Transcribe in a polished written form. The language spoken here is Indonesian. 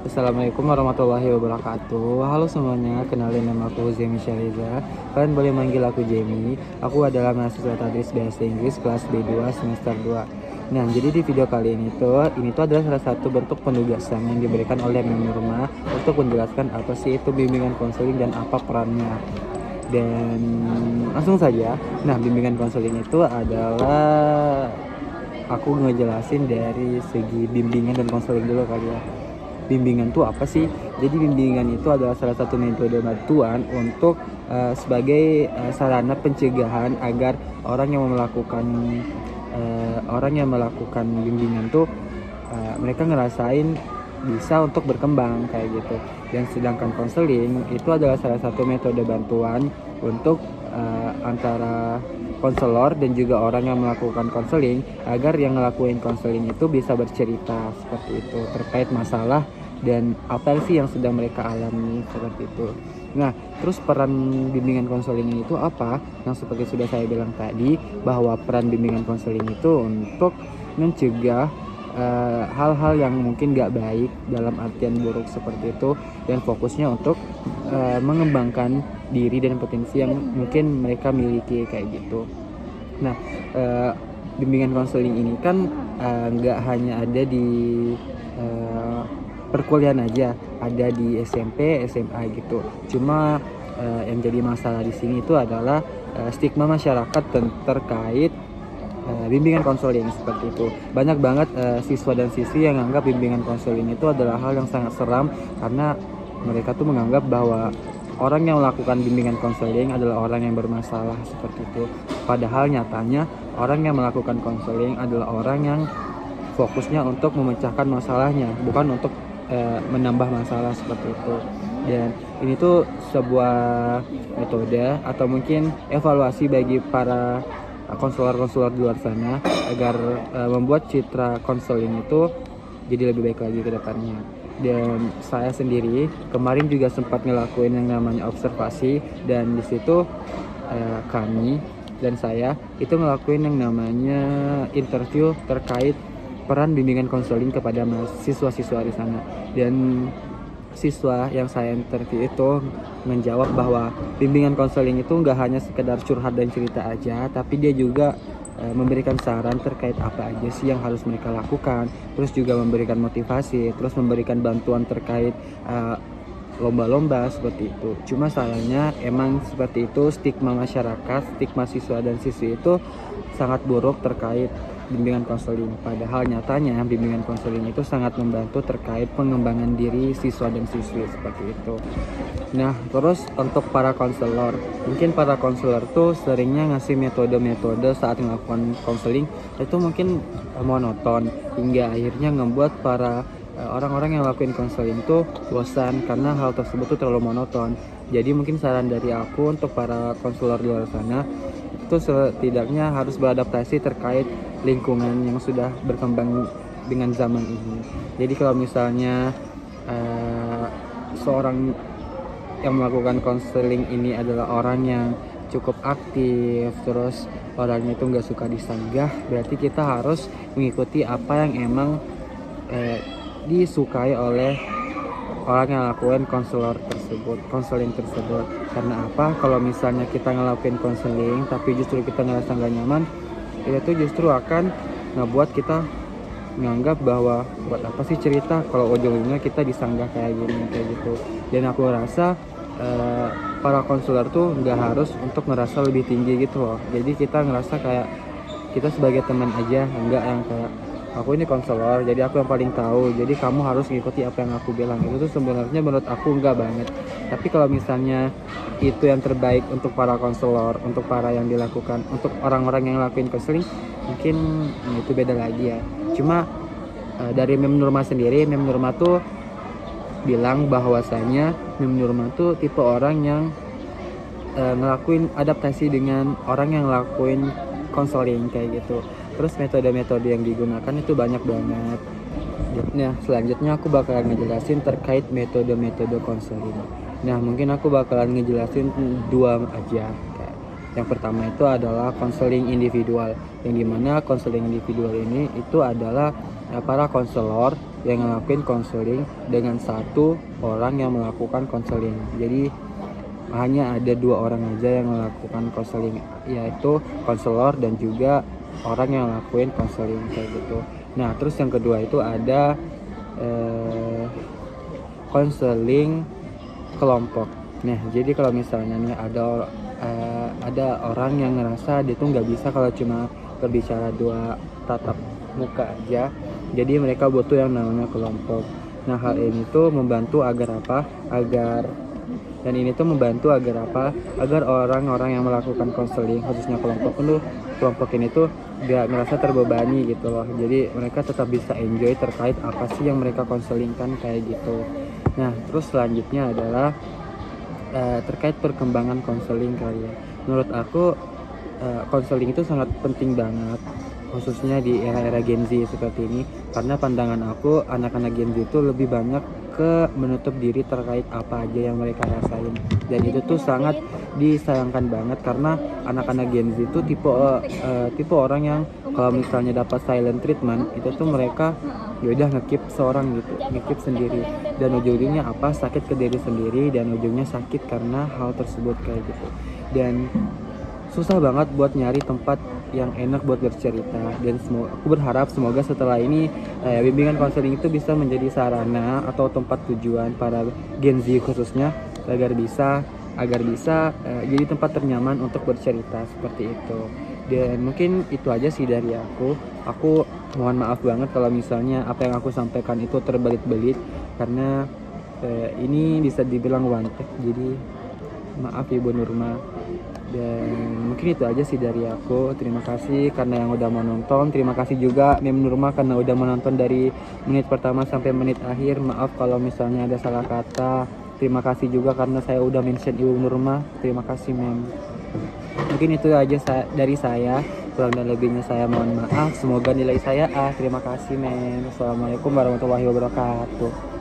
Assalamualaikum warahmatullahi wabarakatuh. Halo semuanya, kenalin nama aku Zemi Syariza. Kalian boleh manggil aku Jamie. Aku adalah mahasiswa tadris bahasa Inggris kelas B2 semester 2. Nah, jadi di video kali ini tuh adalah salah satu bentuk penugasan yang diberikan oleh Mem Nurma untuk menjelaskan apa sih itu bimbingan konseling dan apa perannya. Dan langsung saja. Nah, bimbingan konseling itu adalah aku ngejelasin dari segi bimbingan dan konseling dulu kali ya. Bimbingan itu apa sih? Jadi bimbingan itu adalah salah satu metode bantuan untuk sebagai sarana pencegahan agar orang yang melakukan bimbingan tuh mereka ngerasain bisa untuk berkembang kayak gitu. Dan sedangkan konseling itu adalah salah satu metode bantuan untuk antara konselor dan juga orang yang melakukan konseling agar yang ngelakuin konseling itu bisa bercerita seperti itu terkait masalah dan apa sih yang sedang mereka alami seperti itu. Nah, terus peran bimbingan konseling itu apa? Yang seperti sudah saya bilang tadi, bahwa peran bimbingan konseling itu untuk mencegah hal-hal yang mungkin gak baik dalam artian buruk seperti itu, dan fokusnya untuk mengembangkan diri dan potensi yang mungkin mereka miliki kayak gitu. Nah, bimbingan konseling ini kan nggak hanya ada di perkuliahan aja, ada di SMP, SMA gitu. Cuma yang jadi masalah di sini itu adalah stigma masyarakat terkait bimbingan konseling seperti itu. Banyak banget siswa dan siswi yang menganggap bimbingan konseling itu adalah hal yang sangat seram karena mereka tuh menganggap bahwa orang yang melakukan bimbingan konseling adalah orang yang bermasalah seperti itu. Padahal nyatanya orang yang melakukan konseling adalah orang yang fokusnya untuk memecahkan masalahnya, bukan untuk menambah masalah seperti itu. Dan ini tuh sebuah metode atau mungkin evaluasi bagi para konselor-konselor di luar sana agar membuat citra konseling itu jadi lebih baik lagi ke depannya. Dan saya sendiri kemarin juga sempat ngelakuin yang namanya observasi, dan di situ kami dan saya itu ngelakuin yang namanya interview terkait peran bimbingan konseling kepada siswa-siswa di sana. Dan siswa yang saya interview itu menjawab bahwa bimbingan konseling itu nggak hanya sekedar curhat dan cerita aja, tapi dia juga memberikan saran terkait apa aja sih yang harus mereka lakukan, terus juga memberikan motivasi, terus memberikan bantuan terkait lomba-lomba seperti itu. Cuma sayangnya emang seperti itu, stigma masyarakat, stigma siswa dan siswi itu sangat buruk terkait bimbingan konseling. Padahal nyatanya bimbingan konseling itu sangat membantu terkait pengembangan diri siswa dan siswi seperti itu. Nah, terus untuk para konselor, mungkin para konselor tuh seringnya ngasih metode-metode saat melakukan konseling itu mungkin monoton hingga akhirnya membuat para orang-orang yang lakuin konseling tuh bosan karena hal tersebut tuh terlalu monoton. Jadi mungkin saran dari aku untuk para konselor di luar sana itu setidaknya harus beradaptasi terkait lingkungan yang sudah berkembang dengan zaman ini. Jadi kalau misalnya seorang yang melakukan konseling ini adalah orang yang cukup aktif, terus orangnya itu nggak suka disanggah, berarti kita harus mengikuti apa yang emang disukai oleh orang yang lakukan konseling tersebut. Karena apa? Kalau misalnya kita ngelakuin konseling tapi justru kita ngerasa nggak nyaman, itu justru akan ngebuat kita menganggap bahwa buat apa sih cerita kalau ujung-ujungnya kita disanggah kayak gini kayak gitu. Dan aku rasa para konselor tuh nggak harus untuk ngerasa lebih tinggi gitu loh. Jadi kita ngerasa kayak kita sebagai teman aja, enggak yang kayak aku ini konselor jadi aku yang paling tahu, jadi kamu harus ngikuti apa yang aku bilang. Itu tuh sebenarnya menurut aku enggak banget. Tapi kalau misalnya itu yang terbaik untuk para konselor, untuk para yang dilakukan, untuk orang-orang yang lakuin konseling, mungkin itu beda lagi ya. Cuma dari Mem Nurma sendiri, Mem Nurma tuh bilang bahwasanya Mem Nurma tuh tipe orang yang ngelakuin adaptasi dengan orang yang ngelakuin konseling kayak gitu. Terus metode-metode yang digunakan itu banyak banget. Nah, selanjutnya aku bakalan ngejelasin terkait metode-metode konseling. Nah, mungkin aku bakalan ngejelasin dua aja. Yang pertama itu adalah konseling individual, yang dimana konseling individual ini itu adalah para konselor yang ngelakuin konseling dengan satu orang yang melakukan konseling. Jadi hanya ada 2 orang aja yang melakukan konseling, yaitu konselor dan juga orang yang ngelakuin konseling kayak gitu. Nah terus yang kedua itu ada konseling kelompok. Nah jadi kalau misalnya nih ada orang yang ngerasa dia tuh nggak bisa kalau cuma berbicara 2 tatap muka aja, jadi mereka butuh yang namanya kelompok. Nah hal ini tuh membantu agar apa? Agar orang-orang yang melakukan konseling, khususnya kelompok ini tuh gak ngerasa terbebani gitu loh. Jadi mereka tetap bisa enjoy terkait apa sih yang mereka konselingkan kayak gitu. Nah terus selanjutnya adalah terkait perkembangan konseling kali ya. Menurut aku konseling itu sangat penting banget, khususnya di era-era Gen Z seperti ini, karena pandangan aku anak-anak Gen Z itu lebih banyak ke menutup diri terkait apa aja yang mereka rasain, dan itu tuh sangat disayangkan banget karena anak-anak Gen Z itu tipe orang yang kalau misalnya dapat silent treatment itu tuh mereka yaudah ngekip seorang gitu, ngekip sendiri, dan ujung-ujungnya apa, sakit ke diri sendiri, dan ujungnya sakit karena hal tersebut kayak gitu. Dan susah banget buat nyari tempat yang enak buat bercerita, dan aku berharap semoga setelah ini bimbingan konseling itu bisa menjadi sarana atau tempat tujuan para Gen Z khususnya agar bisa jadi tempat ternyaman untuk bercerita seperti itu. Dan mungkin itu aja sih dari aku mohon maaf banget kalau misalnya apa yang aku sampaikan itu terbelit-belit, karena ini bisa dibilang one take, jadi maaf Ibu Nurma. Dan mungkin itu aja sih dari aku. Terima kasih karena yang udah mau nonton. Terima kasih juga Mem Nurma karena udah menonton dari menit pertama sampai menit akhir. Maaf kalau misalnya ada salah kata. Terima kasih juga karena saya udah mention Ibu Nurma. Terima kasih Mem. Mungkin itu aja dari saya. Kurang dan lebihnya saya mohon maaf. Semoga nilai saya A. Terima kasih Mem. Assalamualaikum warahmatullahi wabarakatuh.